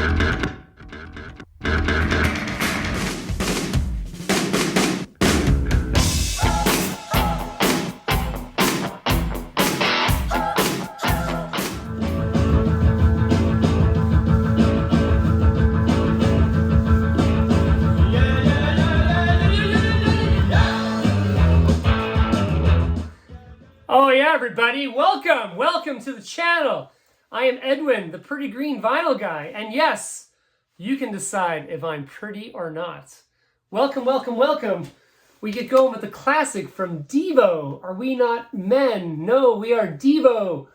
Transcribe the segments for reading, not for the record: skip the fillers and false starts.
Oh yeah, everybody, welcome to the channel. I am Edwin, the pretty green vinyl guy, and yes, you can decide if I'm pretty or not. Welcome. We get going with the classic from Devo. Are we not men? No, we are Devo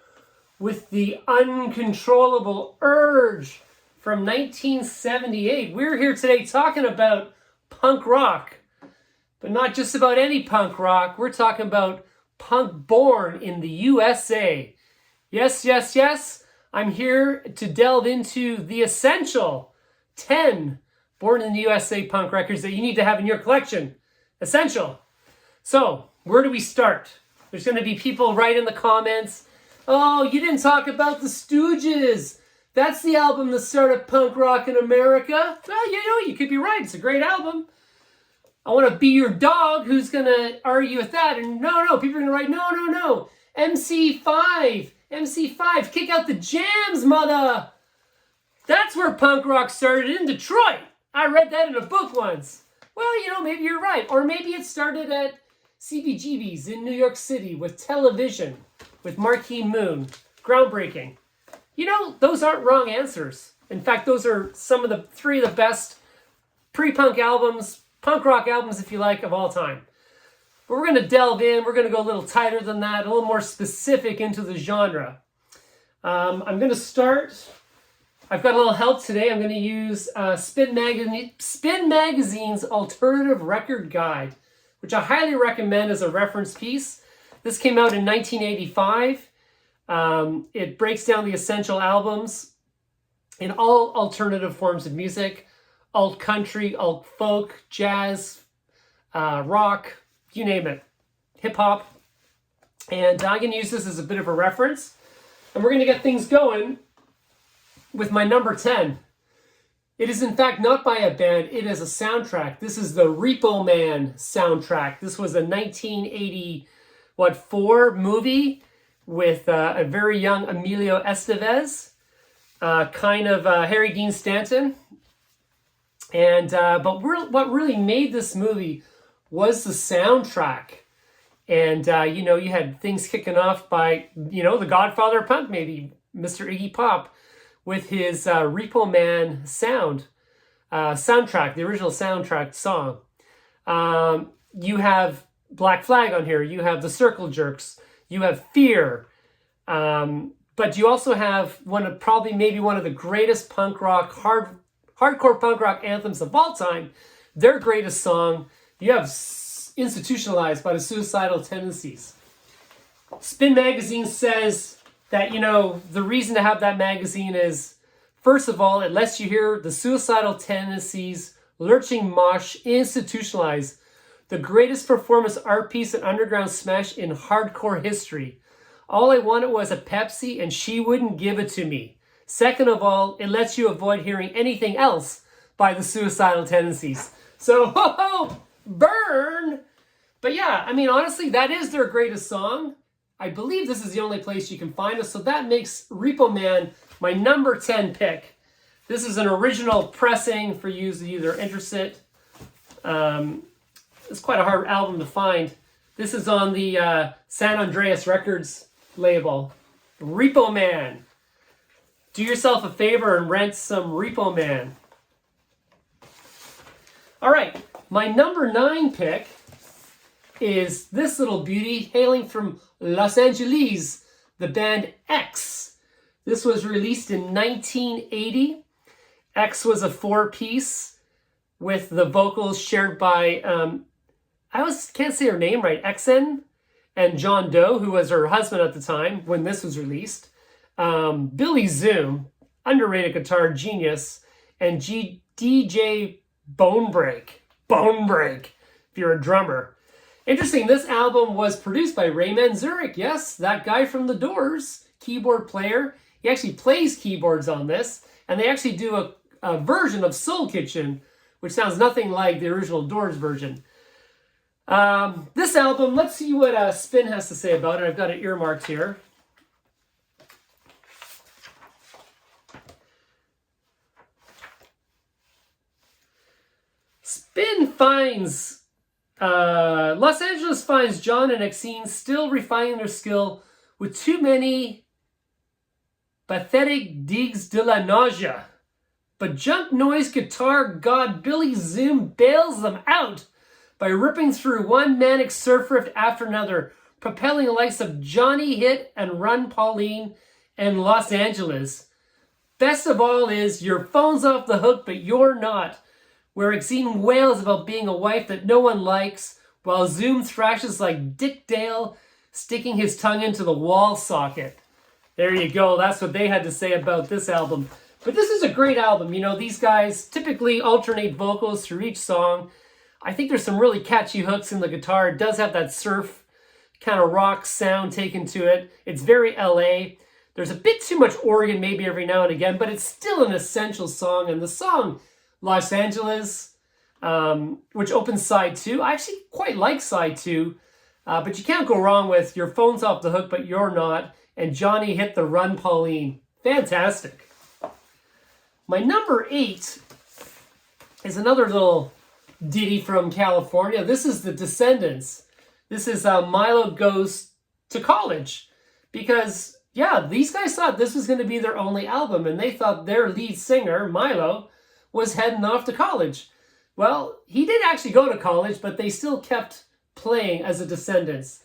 with the Uncontrollable Urge from 1978. We're here today talking about punk rock, but not just about any punk rock. We're talking about punk born in the USA. Yes. I'm here to delve into the essential 10 born in the USA punk records that you need to have in your collection. Essential. So, where do we start? There's going to be people write in the comments, oh, you didn't talk about the Stooges. That's the album that started punk rock in America. Well, you could be right. It's a great album. I want to be your dog. Who's going to argue with that? And no, people are going to write, no. MC5, kick out the jams, mother. That's where punk rock started in Detroit. I read that in a book once. Well, maybe you're right. Or maybe it started at CBGB's in New York City with Television, with Marquee Moon. Groundbreaking. Those aren't wrong answers. In fact, those are some of the three of the best pre-punk albums, punk rock albums, if you like, of all time. But we're going to delve in. We're going to go a little tighter than that, a little more specific into the genre. I'm going to start. I've got a little help today. I'm going to use Spin Magazine's Alternative Record Guide, which I highly recommend as a reference piece. This came out in 1985. It breaks down the essential albums in all alternative forms of music. Alt country, alt folk, jazz, rock, you name it, hip hop. And I'm going to use this as a bit of a reference. And we're going to get things going with my number 10. It is in fact not by a band, it is a soundtrack. This is the Repo Man soundtrack. This was a 1984 movie with a very young Emilio Estevez, kind of Harry Dean Stanton. And what really made this movie was the soundtrack. And you had things kicking off by the Godfather of Punk, maybe Mr. Iggy Pop, with his Repo Man soundtrack, the original soundtrack song. You have Black Flag on here. You have the Circle Jerks. You have Fear. But you also have one of the greatest punk rock hardcore punk rock anthems of all time, their greatest song. You have Institutionalized by the Suicidal Tendencies. Spin Magazine says that, the reason to have that magazine is, first of all, it lets you hear the Suicidal Tendencies, Lurching Mosh, Institutionalized, the greatest performance art piece and underground smash in hardcore history. All I wanted was a Pepsi and she wouldn't give it to me. Second of all, it lets you avoid hearing anything else by the Suicidal Tendencies. So, burn! But yeah, honestly, that is their greatest song. I believe this is the only place you can find it, so that makes Repo Man my number 10 pick. This is an original pressing for you that are interested. It's quite a hard album to find. This is on the San Andreas Records label. Repo Man. Do yourself a favor and rent some Repo Man. All right, my number 9 pick is this little beauty hailing from Los Angeles, the band X. This was released in 1980. X was a 4-piece with the vocals shared by, can't say her name right, XN and John Doe, who was her husband at the time when this was released. Billy Zoom, underrated guitar genius, and DJ Bonebreak, if you're a drummer. Interesting, this album was produced by Ray Manzurek. Yes, that guy from The Doors, keyboard player. He actually plays keyboards on this. And they actually do a version of Soul Kitchen, which sounds nothing like the original Doors version. This album, let's see what Spin has to say about it. I've got it earmarked here. Spin finds, Los Angeles finds John and Exene still refining their skill with too many pathetic digs de la nausea. But junk noise guitar god Billy Zoom bails them out by ripping through one manic surf riff after another, propelling the likes of Johnny Hit and Run Pauline and Los Angeles. Best of all is Your Phone's Off the Hook, But You're Not, where Exene wails about being a wife that no one likes, while Zoom thrashes like Dick Dale, sticking his tongue into the wall socket. There you go. That's what they had to say about this album. But this is a great album. You know, these guys typically alternate vocals through each song. I think there's some really catchy hooks in the guitar. It does have that surf kind of rock sound taken to it. It's very LA. There's a bit too much organ maybe every now and again, but it's still an essential song. And the song Los Angeles, which opens side 2, I actually quite like side 2, but you can't go wrong with Your Phone's Off the Hook, But You're Not, and Johnny Hit the Run Pauline. Fantastic. My number 8 is another little ditty from California. This is The Descendants. This is Milo Goes to College. Because, yeah, these guys thought this was going to be their only album, and they thought their lead singer, Milo, was heading off to college. Well, he did actually go to college, but they still kept playing as The Descendants.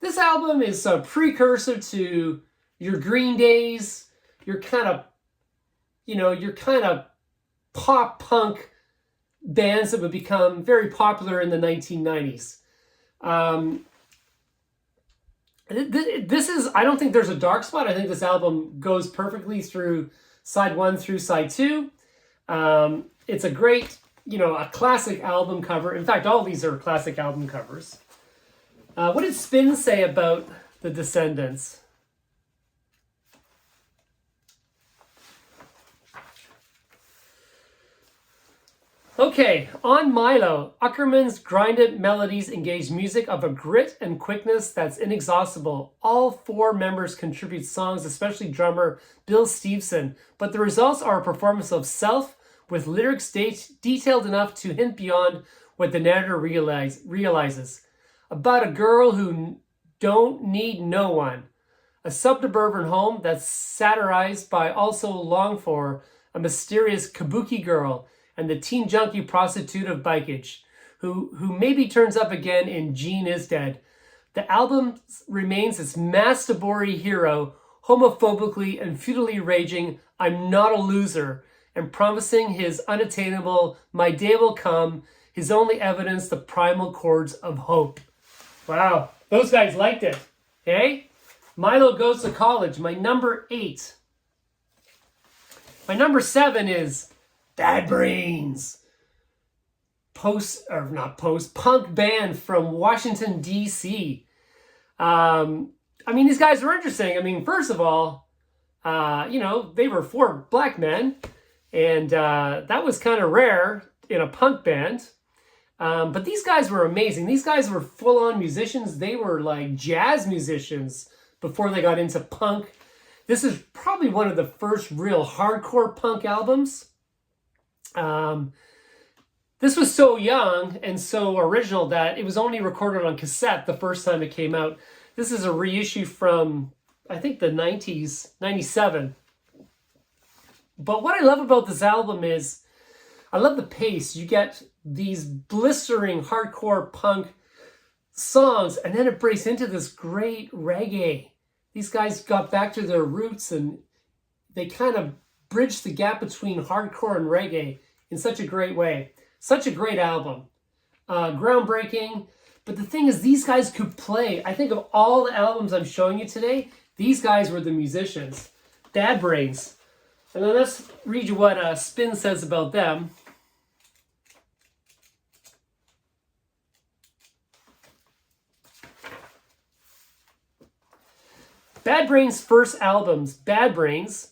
This album is a precursor to your Green Days, your kind of pop punk bands that would become very popular in the 1990s. This is, I don't think there's a dark spot. I think this album goes perfectly through side 1 through side 2. It's a great, a classic album cover. In fact, all these are classic album covers. What did Spin say about The Descendants? Okay, on Milo, Uckerman's grinded melodies engage music of a grit and quickness that's inexhaustible. All 4 members contribute songs, especially drummer Bill Stevenson, but the results are a performance of self with lyrics detailed enough to hint beyond what the narrator realizes. About a girl who don't need no one. A suburban home that's satirized by also long for a mysterious kabuki girl and the teen junkie prostitute of bikeage, who maybe turns up again in Gene Is Dead. The album remains its masturbory hero, homophobically and futilely raging, I'm not a loser, and promising his unattainable, my day will come, his only evidence, the primal chords of hope. Wow, those guys liked it, okay? Milo Goes to College, my number 8. My number 7 is Bad Brains. Punk band from Washington, D.C. These guys are interesting. First of all, they were 4 black men, and that was kind of rare in a punk band. But these guys were amazing. These guys were full-on musicians. They were like jazz musicians before they got into punk. This is probably one of the first real hardcore punk albums. This was so young and so original that it was only recorded on cassette the first time it came out. This is a reissue from, I think, the 90s, 97. But what I love about this album is I love the pace. You get these blistering hardcore punk songs, and then it breaks into this great reggae. These guys got back to their roots, and they kind of bridged the gap between hardcore and reggae in such a great way. Such a great album. Groundbreaking. But the thing is, these guys could play. I think of all the albums I'm showing you today, these guys were the musicians. Bad Brains. And then let's read you what Spin says about them. Bad Brains' first albums, Bad Brains,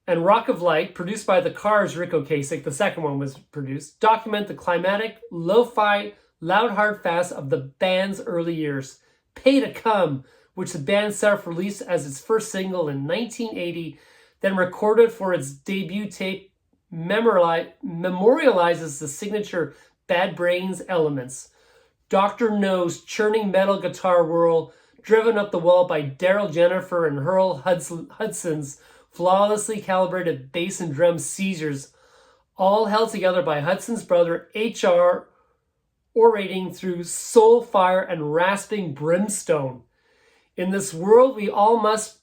and Rock of Light, produced by the Cars' Rick Ocasek, the second one was produced, document the climatic, lo-fi, loud hard fast of the band's early years. Pay to Come, which the band self-released as its first single in 1980, then recorded for its debut tape, memorializes the signature Bad Brains elements. Dr. No's churning metal guitar whirl, driven up the wall by Daryl Jennifer and Earl Hudson's flawlessly calibrated bass and drum seizures, all held together by Hudson's brother H.R., orating through soul fire and rasping brimstone. In this world, we all must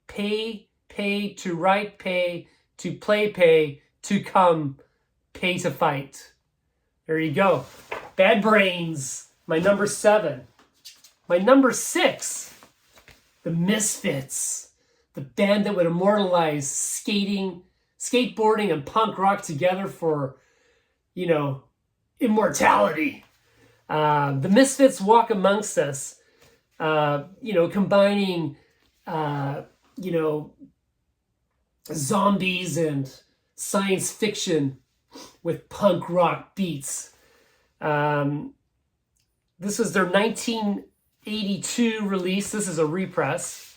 pay to write, pay to play, pay to come, pay to fight. There you go. Bad Brains, my number 7. My number 6, the Misfits, the band that would immortalize skating, skateboarding, and punk rock together for, immortality. The Misfits walk amongst us, combining, zombies and science fiction with punk rock beats. This was their 1982 release. This is a repress.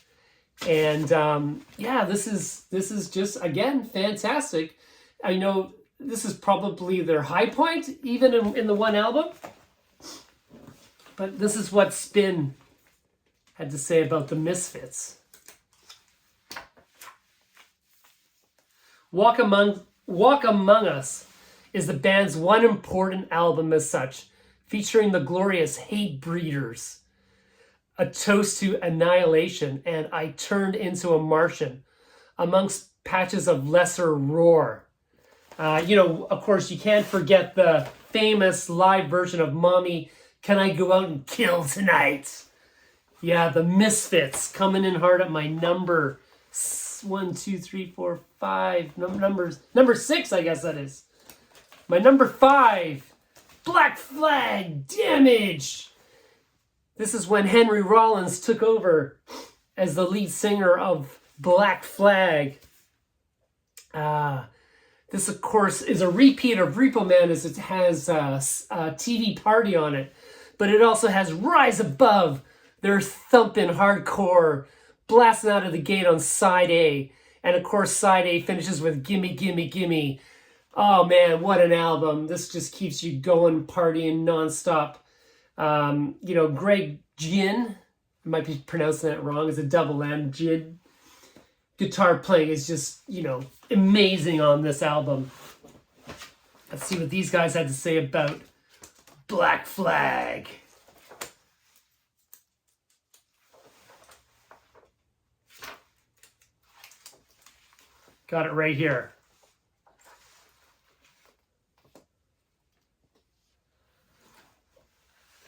And this is just, again, fantastic. I know this is probably their high point, even in the one album. But this is what Spin had to say about the Misfits. Walk Among Us is the band's one important album as such, featuring the glorious Hate Breeders, A Toast to Annihilation, and I Turned Into a Martian, amongst patches of lesser roar. Of course, you can't forget the famous live version of Mommy, Can I Go Out and Kill Tonight? Yeah, the Misfits coming in hard at my number 1, 2, 3, 4, 5 number 6, I guess that is. My number 5, Black Flag, Damage. This is when Henry Rollins took over as the lead singer of Black Flag. This, of course, is a repeat of Repo Man, as it has a TV Party on it. But it also has Rise Above, their thumping hardcore, blasting out of the gate on side A. And, of course, side A finishes with Gimme, Gimme, Gimme. Oh, man, what an album. This just keeps you going, partying nonstop. Greg Ginn, I might be pronouncing that wrong, is a double M, Ginn. Guitar playing is just, amazing on this album. Let's see what these guys had to say about Black Flag. Got it right here.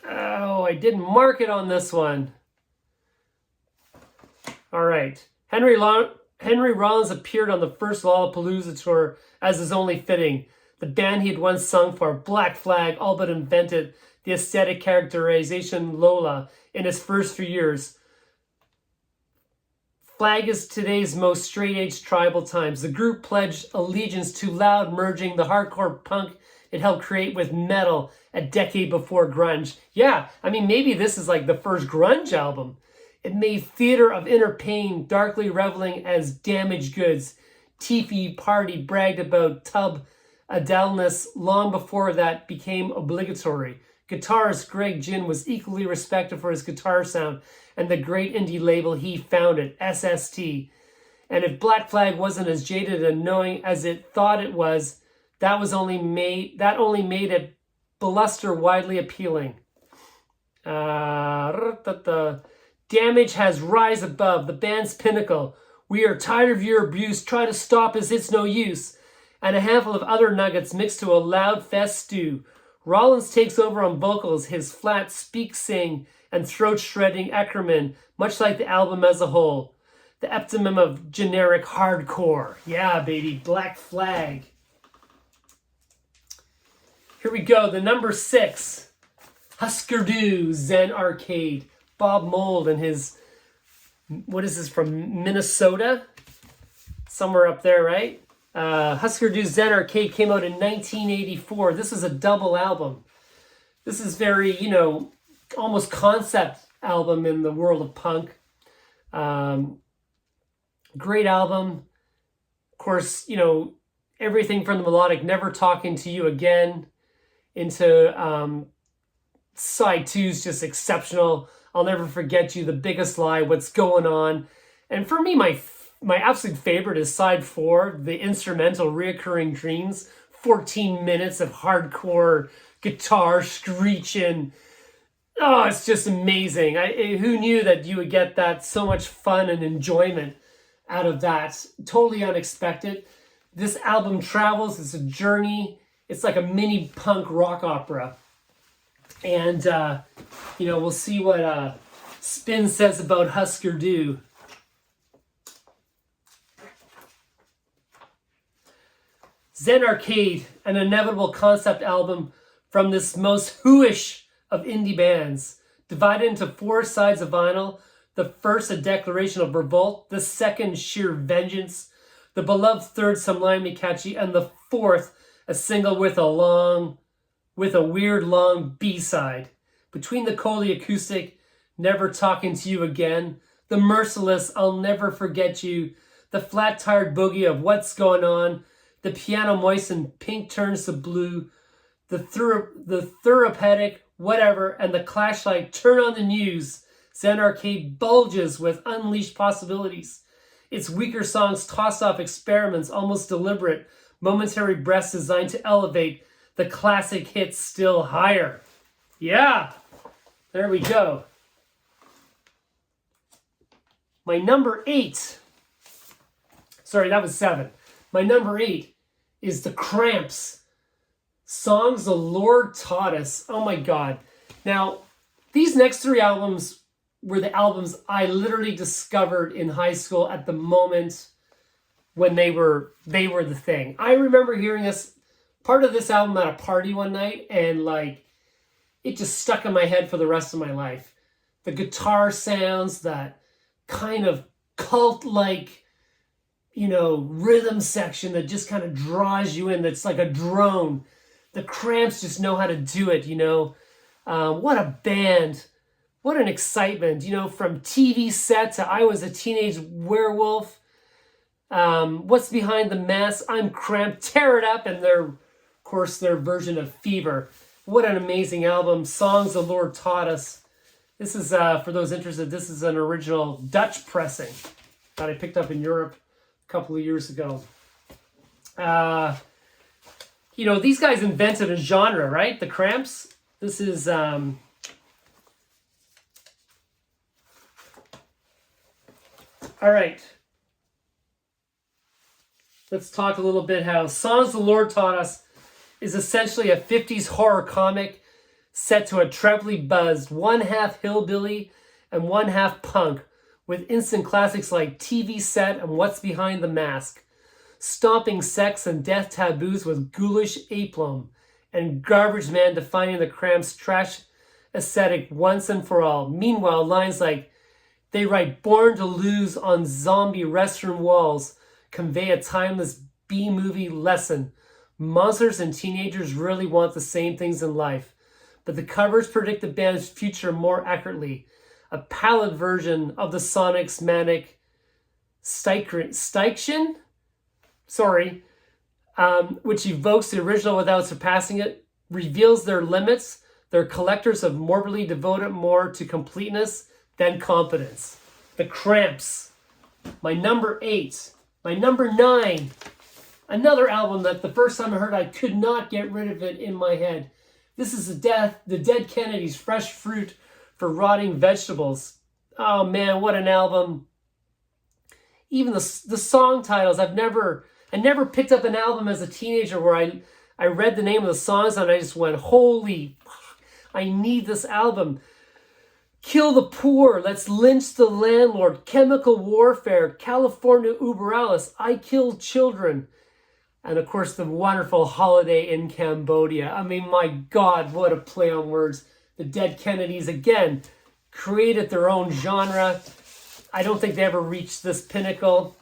Oh, I didn't mark it on this one. All right. Henry Rollins appeared on the first Lollapalooza tour, as is only fitting. The band he had once sung for, Black Flag, all but invented the aesthetic characterization Lola in his first 3 years. Flag is today's most straight-edge tribal times. The group pledged allegiance to loud merging the hardcore punk it helped create with metal a decade before grunge. Yeah, maybe this is like the first grunge album. It made theater of inner pain, darkly reveling as damaged goods. TV Party bragged about tub idleness long before that became obligatory. Guitarist Greg Ginn was equally respected for his guitar sound and the great indie label he founded, SST. And if Black Flag wasn't as jaded and knowing as it thought it was, that only made it bluster widely appealing. Damage has Rise Above, the band's pinnacle. We are tired of your abuse. Try to stop us, it's no use. And a handful of other nuggets mixed to a loud fest stew. Rollins takes over on vocals, his flat speak-sing and throat-shredding Eckerman, much like the album as a whole. The epitome of generic hardcore. Yeah, baby, Black Flag. Here we go, the number 6. Husker Du, Zen Arcade. Bob Mould and his, what is this, from Minnesota? somewhere up there, right? Husker Du Zen Arcade came out in 1984. This is a double album. This is very, almost concept album in the world of punk. Great album. Of course, everything from the melodic Never Talking to You Again into side 2 is just exceptional. I'll Never Forget You, The Biggest Lie, What's Going On. And for me, my absolute favorite is side 4, the instrumental Reoccurring Dreams. 14 minutes of hardcore guitar screeching. Oh, it's just amazing. Who knew that you would get that so much fun and enjoyment out of that? Totally unexpected. This album travels. It's a journey. It's like a mini punk rock opera. And, we'll see what Spin says about Husker Du. Zen Arcade, an inevitable concept album from this most whoish of indie bands, divided into 4 sides of vinyl. The first, a declaration of revolt. The second, sheer vengeance. The beloved third, sublimely catchy. And the fourth, a single with a weird long B-side. Between the Coley acoustic, Never Talking to You Again, the merciless I'll Never Forget You, the flat-tired boogie of What's Going On, the piano moistened Pink Turns to Blue, the therapeutic Whatever, and the Clash-like Turn on the News, Zen Arcade bulges with unleashed possibilities. Its weaker songs toss off experiments, almost deliberate, momentary breaths designed to elevate the classic hits still higher. Yeah, there we go. My number 8, sorry, that was 7. My number 8 is the Cramps. Songs the Lord Taught Us. Oh my God. Now, these next 3 albums were the albums I literally discovered in high school at the moment when they were the thing. I remember hearing part of this album at a party one night, and it just stuck in my head for the rest of my life. The guitar sounds, that kind of cult-like, rhythm section that just kind of draws you in, that's like a drone. The Cramps just know how to do it, What a band. What an excitement, from TV set to I Was a Teenage Werewolf. What's Behind the Mess? I'm Cramped. Tear It Up, and their version of Fever. What an amazing album. Songs the Lord Taught Us. This is, for those interested, this is an original Dutch pressing that I picked up in Europe a couple of years ago. These guys invented a genre, right? The Cramps. This is, all right. Let's talk a little bit how Songs the Lord Taught Us is essentially a 50s horror comic set to a trebly buzzed 1/2 hillbilly and 1/2 punk, with instant classics like TV Set and What's Behind the Mask, stomping sex and death taboos with ghoulish aplomb, and Garbage Man defining the Cramps' trash aesthetic once and for all. Meanwhile, lines like "They write Born to Lose on zombie restroom walls" convey a timeless B-movie lesson. Monsters and teenagers really want the same things in life, but the covers predict the band's future more accurately. A pallid version of the Sonics' manic Styction, which evokes the original without surpassing it, reveals their limits. They're collectors of morbidly devoted more to completeness than competence. The Cramps. My number 8. My number 9. Another album that the first time I heard, I could not get rid of it in my head. This is the Dead Kennedys' Fresh Fruit for Rotting Vegetables. Oh man, what an album. Even the song titles, I never picked up an album as a teenager where I read the name of the songs and I just went, holy, I need this album. Kill the Poor, Let's Lynch the Landlord, Chemical Warfare, California Uber Alice, I Kill Children. And of course, the wonderful Holiday in Cambodia. I mean, my God, what a play on words. The Dead Kennedys, again, created their own genre. I don't think they ever reached this pinnacle.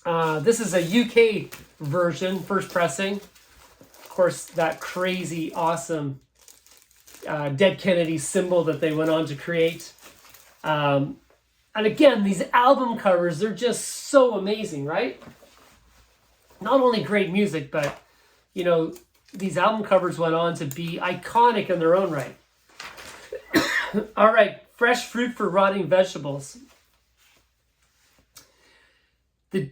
This is a UK version, first pressing. Of course, that crazy, awesome Dead Kennedy symbol that they went on to create. And again, these album covers, they're just so amazing, right? Not only great music, but, you know, these album covers went on to be iconic in their own right. All right, fresh fruit for rotting vegetables. The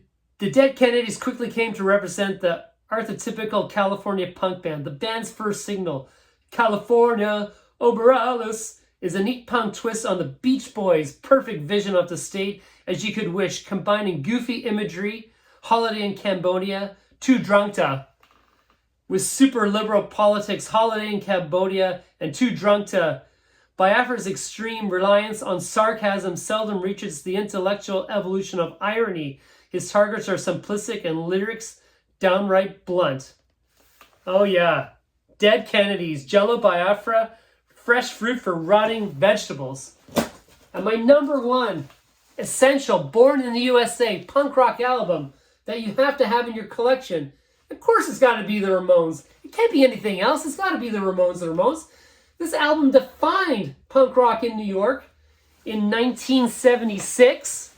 Dead Kennedys quickly came to represent the archetypical California punk band. The band's first single, California Oberalis, is a neat punk twist on the Beach Boys' perfect vision of the state as you could wish, combining goofy imagery, Holiday in Cambodia, Too Drunk to, with super liberal politics, Holiday in Cambodia, and Too Drunk to. Biafra's extreme reliance on sarcasm seldom reaches the intellectual evolution of irony. His targets are simplistic and lyrics downright blunt. Oh yeah, Dead Kennedys, Jello Biafra, fresh fruit for rotting vegetables. And my number one essential Born in the USA punk rock album that you have to have in your collection, of course it's got to be the Ramones. It can't be anything else. It's got to be the Ramones. The Ramones. This album defined punk rock in New York in 1976.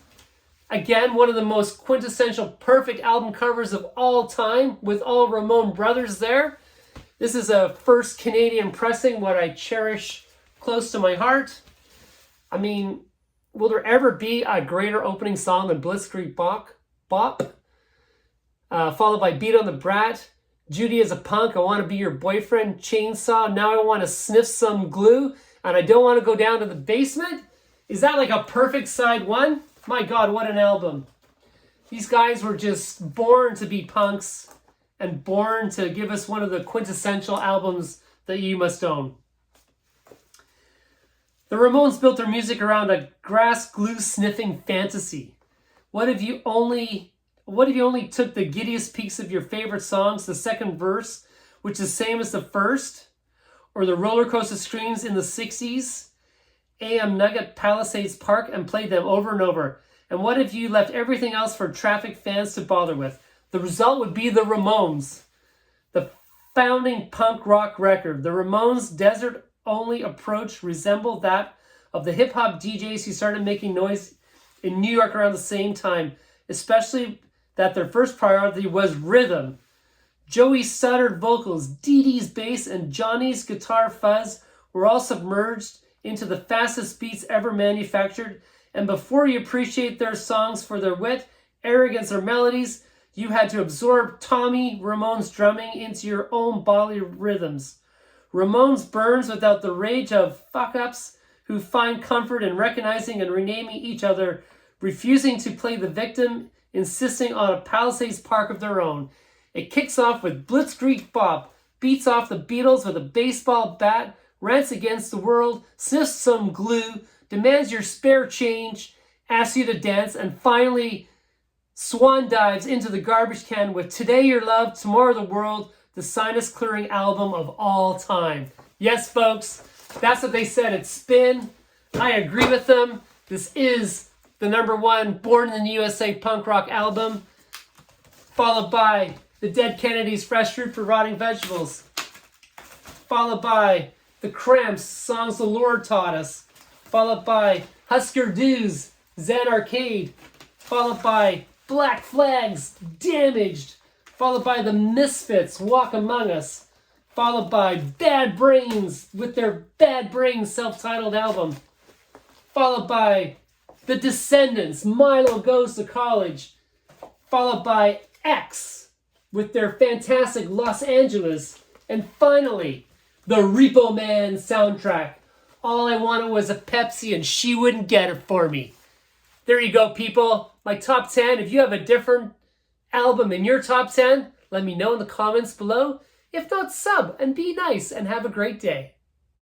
Again, one of the most quintessential perfect album covers of all time with all Ramone brothers there. This is a first Canadian pressing, what I cherish close to my heart. I mean, will there ever be a greater opening song than Blitzkrieg Bop? Followed by Beat on the Brat, Judy is a Punk, I Want to Be Your Boyfriend, Chainsaw, Now I Want to Sniff Some Glue, and I Don't Want to Go Down to the Basement. Is that like a perfect side one? My God, what an album. These guys were just born to be punks and born to give us one of the quintessential albums that you must own. The Ramones built their music around a grass glue sniffing fantasy. What if you only took the giddiest peaks of your favorite songs, the second verse, which is the same as the first, or the roller coaster screams in the 60s, AM Nugget Palisades Park, and played them over and over? And what if you left everything else for traffic fans to bother with? The result would be the Ramones, the founding punk rock record. The Ramones' desert-only approach resembled that of the hip-hop DJs who started making noise in New York around the same time, especially that their first priority was rhythm. Joey's stuttered vocals, Dee Dee's bass, and Johnny's guitar fuzz were all submerged into the fastest beats ever manufactured, and before you appreciate their songs for their wit, arrogance, or melodies, you had to absorb Tommy Ramone's drumming into your own bodily rhythms. Ramones burns without the rage of fuck-ups who find comfort in recognizing and renaming each other, refusing to play the victim, insisting on a Palisades Park of their own. It kicks off with Blitzkrieg Bop, beats off the Beatles with a baseball bat, rants against the world, sniffs some glue, demands your spare change, asks you to dance, and finally swan dives into the garbage can with Today Your Love, Tomorrow the World, the sinus-clearing album of all time. Yes, folks, that's what they said at Spin. I agree with them. This is the number one Born in the USA punk rock album, followed by the Dead Kennedys' Fresh Fruit for Rotting Vegetables, followed by the Cramps' Songs the Lord Taught Us, followed by Husker Du's Zen Arcade, followed by Black Flag's Damaged, followed by the Misfits' Walk Among Us, followed by Bad Brains with their Bad Brains self-titled album, followed by the Descendants, Milo Goes to College, followed by X with their fantastic Los Angeles, and finally, the Repo Man soundtrack. All I wanted was a Pepsi and she wouldn't get it for me. There you go, people. My top 10. If you have a different album in your top 10, let me know in the comments below. If not, sub and be nice and have a great day.